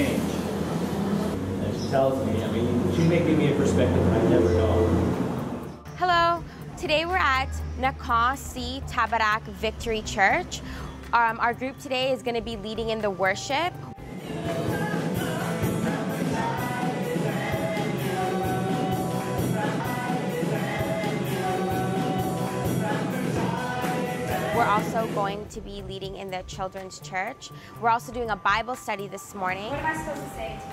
change. And she tells me, I mean, she may give me a perspective I never know. Hello, today we're at Nakasi Tabarak Victory Church. Our group today is going to be leading in the worship. We're also going to be leading in the children's church. We're also doing a Bible study this morning. What am I supposed to say to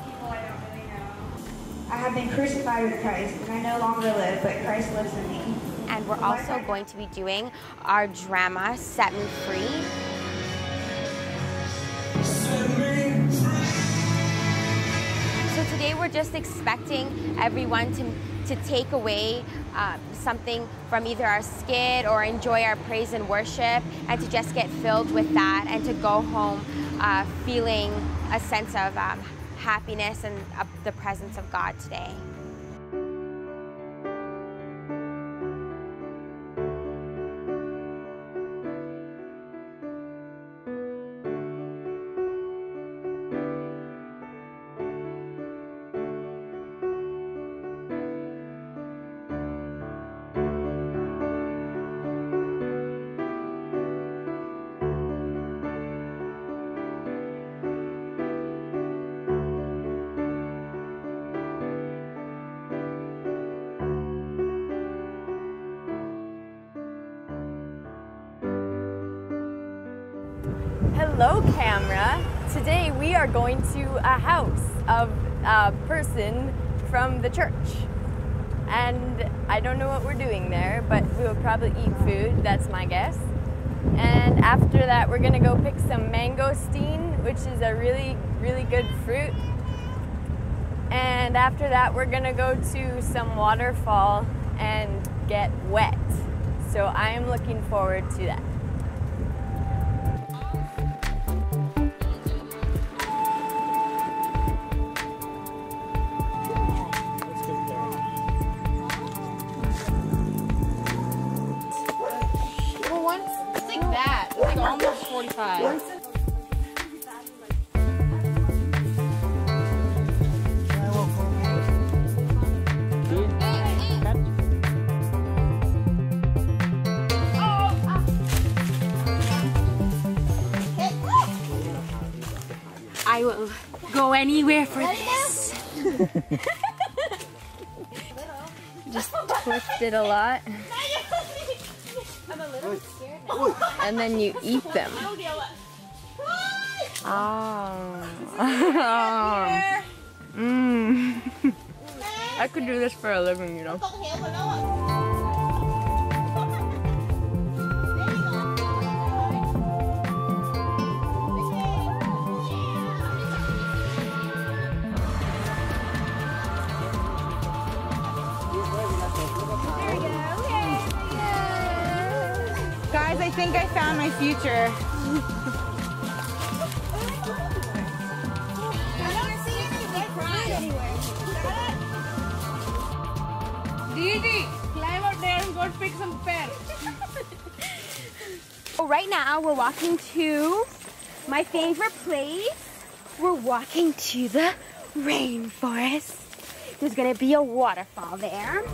people I don't really know? I have been crucified with Christ, and I no longer live, but Christ lives in me. And we're also going to be doing our drama, Set Me Free. So today we're just expecting everyone to take away something from either our skit or enjoy our praise and worship, and to just get filled with that and to go home feeling a sense of happiness and the presence of God today. Hello camera! Today we are going to a house of a person from the church. And I don't know what we're doing there, but we will probably eat food, that's my guess. And after that we're gonna go pick some mangosteen, which is a really, really good fruit. And after that we're gonna go to some waterfall and get wet. So I am looking forward to that. It's like almost 45. I will go anywhere for this. Just twist it a lot. I'm a little bit scared now. And then you eat them. Oh. I could do this for a living, you know. Guys, I think I found my future. Didi, climb up there and go pick some pear. Well, right now we're walking to my favorite place. We're walking to the rainforest. There's gonna be a waterfall there.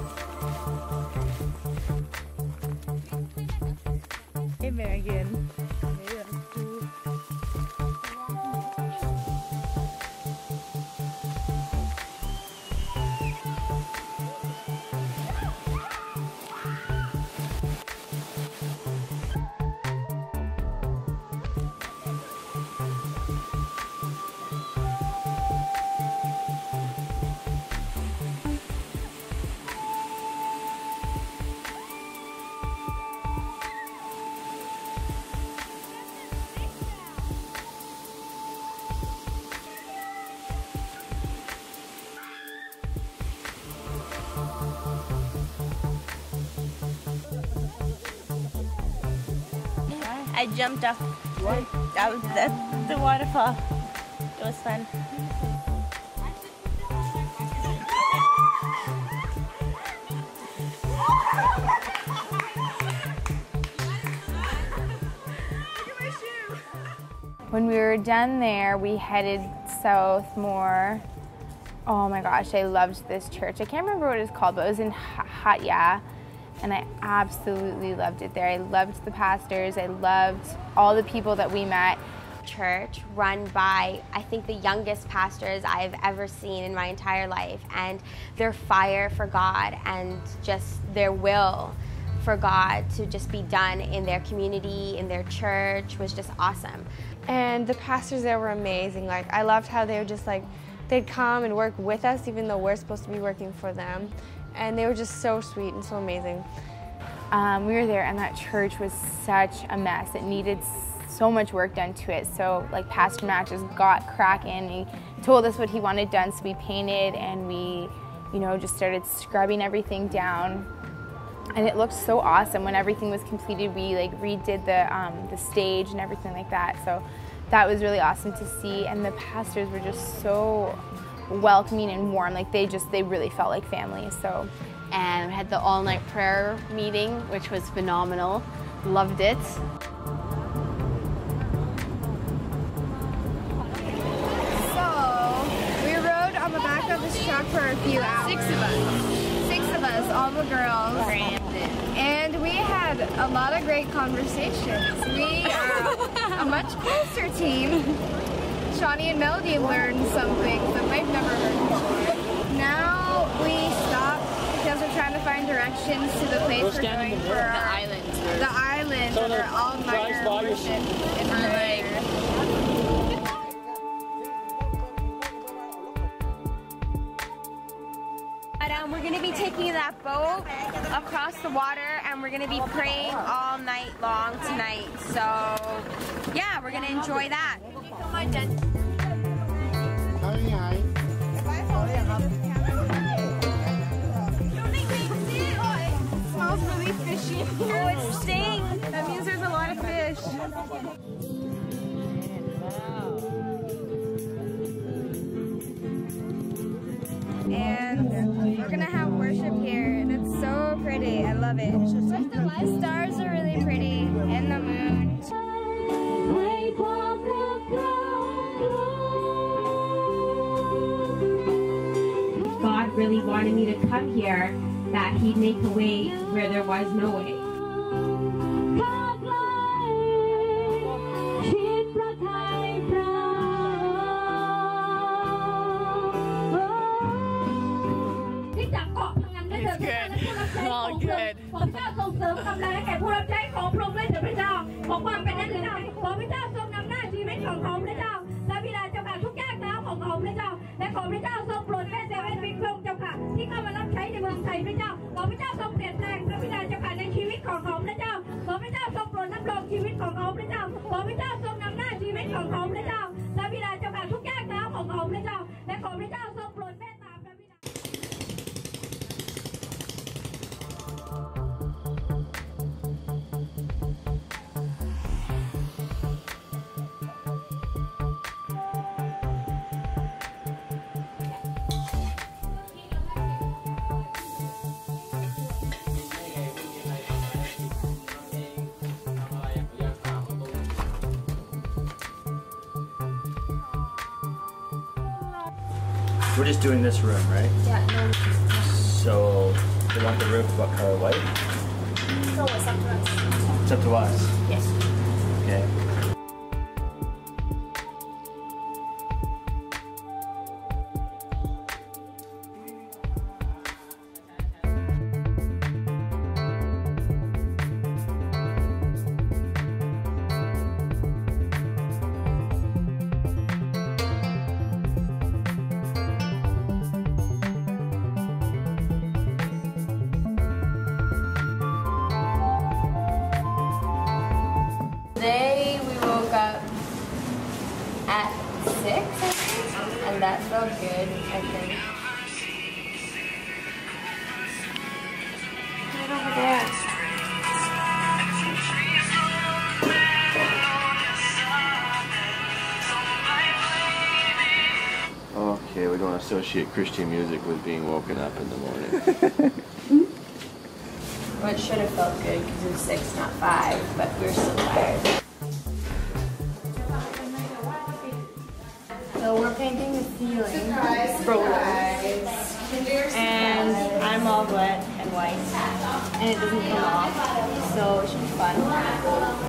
Hey, Megan. I jumped off the waterfall. It was fun. When we were done there, we headed south more. Oh my gosh, I loved this church. I can't remember what it was called, but it was in Hatya, and I absolutely loved it there. I loved the pastors. I loved all the people that we met. Church run by, I think, the youngest pastors I've ever seen in my entire life, and their fire for God and just their will for God to just be done in their community, in their church, was just awesome. And the pastors there were amazing. Like, I loved how they were just like, they'd come and work with us even though we're supposed to be working for them. And they were just so sweet and so amazing. We were there and that church was such a mess. It needed so much work done to it. So like Pastor Matt just got cracking. He told us what he wanted done, so we painted and we, you know, just started scrubbing everything down. And it looked so awesome. When everything was completed, we like redid the stage and everything like that. So that was really awesome to see. And the pastors were just so welcoming and warm. Like they really felt like family. So. And we had the all-night prayer meeting, which was phenomenal. Loved it. On the back of this truck for a few hours. Six of us, all the girls. And we had a lot of great conversations. We are a much closer team. Shawnee and Melody learned some things that they've never heard before. Now we stop because we're trying to find directions to the place we're going for the island for our all-nighter worship in prayer. We're going to be taking that boat across the water and we're going to be praying all night long tonight. So, yeah, we're going to enjoy that. It smells really fishy. Oh, it's stinks. That means there's a lot of fish. And we're gonna have worship here, and it's so pretty. I love it. The stars are really pretty, and the moon. God really wanted me to come here, that He'd make a way where there was no way. All good. ของเจ้าส่งเสริมกำลังให้แก่ผู้รับใช้ของพระองค์ด้วยเถิดพระเจ้าของความเป็นนักเรียนขอพระเจ้าทรงนำหน้าชีวิตของเขาพระเจ้าและบิดาเจ้าค่ะทุกยากร้าวของเขาพระเจ้าและขอพระเจ้าทรงโปรดแม่เซเว่นบิ๊กพระองค์เจ้าค่ะที่เข้ามารับใช้ในเมืองไทยพระเจ้าขอพระเจ้าทรงเปลี่ยนแปลงพระบิดาเจ้าค่ะในชีวิตของเขาพระเจ้าขอพระเจ้าทรงโปรดรับรองชีวิตของเขาพระเจ้าขอพระเจ้าทรงนำหน้าชีวิตของเขาพระเจ้าและบิดาเจ้าค่ะทุกยากร้าวของเขาพระเจ้าและขอพระเจ้าทรงโปรดเมตตาพระบิดา We're just doing this room, right? Yeah, no. So, they want the roof what color? White? So it's up to us. It's up to us. Yes. Okay. Today we woke up at 6, I think, and that felt good, I think. Right over there. Okay, we don't associate Christian music with being woken up in the morning. Well, it should have felt good because it was 6, not 5, but we were still tired. So we're painting the ceiling. Surprise. And I'm all wet and white. And it doesn't come off, so it should be fun.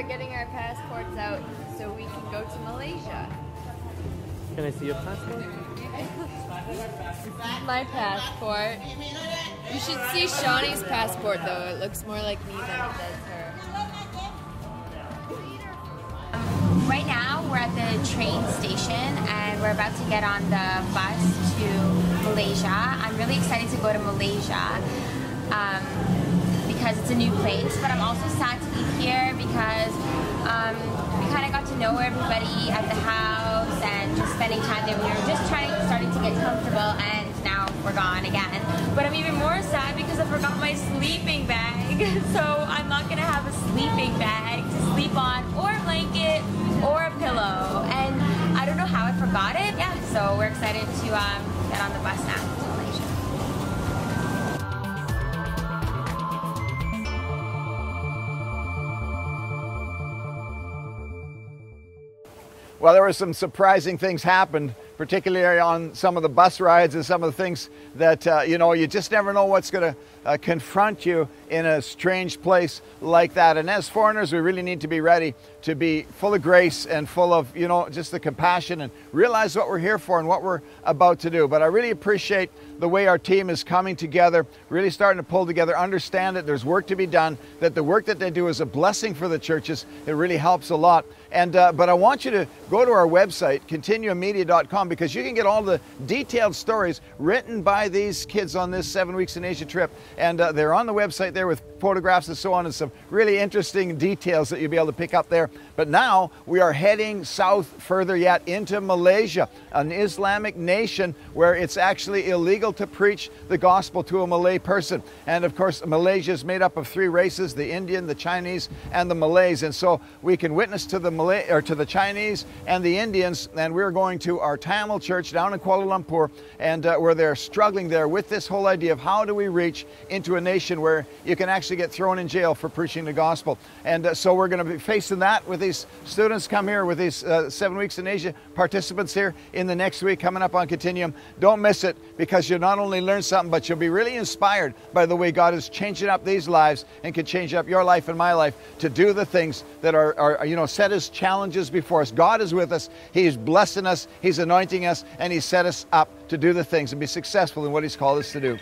Getting our passports out so we can go to Malaysia. Can I see your passport? My passport. You should see Shawnee's passport though. It looks more like me than it does her. Right now we're at the train station and we're about to get on the bus to Malaysia. I'm really excited to go to Malaysia because it's a new place, but I'm also sad to leave here because we kind of got to know everybody at the house and just spending time there. We were just starting to get comfortable, and now we're gone again. But I'm even more sad because I forgot my sleeping bag. So I'm not gonna have a sleeping bag to sleep on, or a blanket, or a pillow. And I don't know how I forgot it. Yeah, so we're excited to get on the bus now to Malaysia. Well, there were some surprising things happened, particularly on some of the bus rides and some of the things that, you know, you just never know what's going to confront you in a strange place like that. And as foreigners, we really need to be ready to be full of grace and full of, you know, just the compassion and realize what we're here for and what we're about to do. But I really appreciate the way our team is coming together, really starting to pull together, understand that there's work to be done, that the work that they do is a blessing for the churches. It really helps a lot. And but I want you to go to our website, continuummedia.com, because you can get all the detailed stories written by these kids on this 7 weeks in Asia trip. And they're on the website there with photographs and so on, and some really interesting details that you'll be able to pick up there. But now we are heading south further yet into Malaysia, an Islamic nation where it's actually illegal to preach the gospel to a Malay person. And of course, Malaysia is made up of 3 races, the Indian, the Chinese, and the Malays. And so we can witness to the to the Chinese and the Indians, and we're going to our Tamil church down in Kuala Lumpur, and where they're struggling there with this whole idea of how do we reach into a nation where you can actually get thrown in jail for preaching the gospel. And so we're going to be facing that with these students come here, with these 7 weeks in Asia participants here in the next week coming up on Continuum. Don't miss it, because you'll not only learn something, but you'll be really inspired by the way God is changing up these lives and can change up your life and my life to do the things that are you know, set as challenges before us. God is with us. He's blessing us. He's anointing us, and He's set us up to do the things and be successful in what He's called us to do.